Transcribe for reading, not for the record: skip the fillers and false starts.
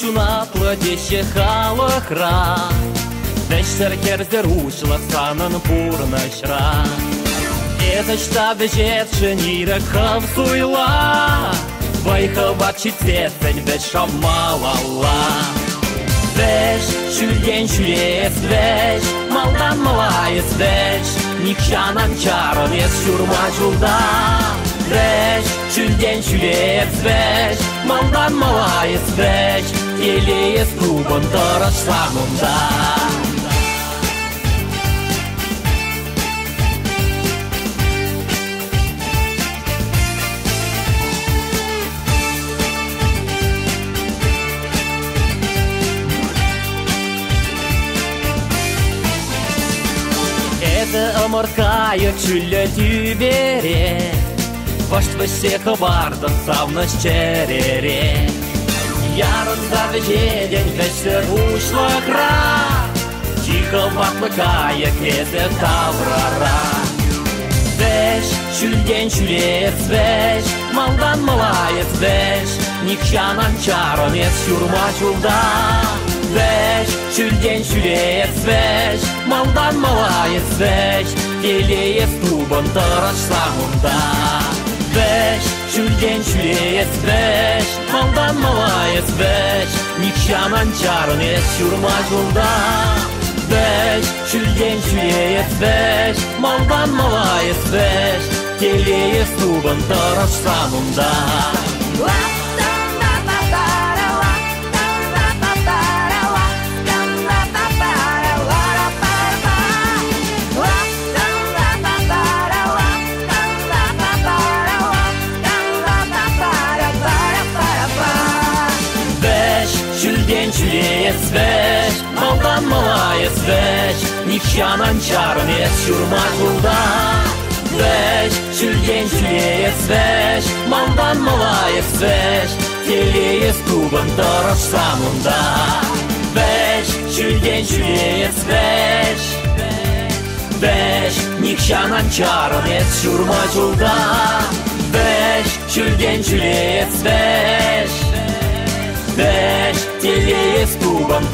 шуна плодище халахра, Дешсер керздер ушлах санан пурнашра. Это штаб жетши нира хавсуйла, Вайха бачи цецень бешав малала. Веш, шүлген шүлес веш, малдан малайыз веш, Никшанан чарон ес шурма жулда. Веш, шүлген шүлес веш, малдан малайыз веш, Елеес клубын тұрыш самында. Омыркайық жүлі түйбере, Ваштвы сеха бардын савныш черере. Ярында вежеден вешсер ушлықра, Тихо ватлықайық езі таврара. Веш, шүлген шүлес веш, Малдан малайыз веш, Никшанан чарон ес шурма жулда. Веш, шүлген шүлес веш, Малдан малайыз веш, Елеес клубын тұрыш самында. Веш, шүлген шүлес веш, Малдан малайыз веш, Никшанан чарон ес шурма жулда. Веш, шүлген шүлес веш, Малдан малайыз веш, Елеес клубын тұрыш самында. Шүлес веш, Малдан малайыз веш, Никшанан чарон ес шурма жулда. Веш, шүлген шүлес веш, Малдан малайыз веш, Елеес клубын тұрыш самында. Веш, шүлген шүлес веш, Веш, Никшанан чарон ес шурма жулда. Веш, шүлген шүлес веш, Веш, Елеес клубын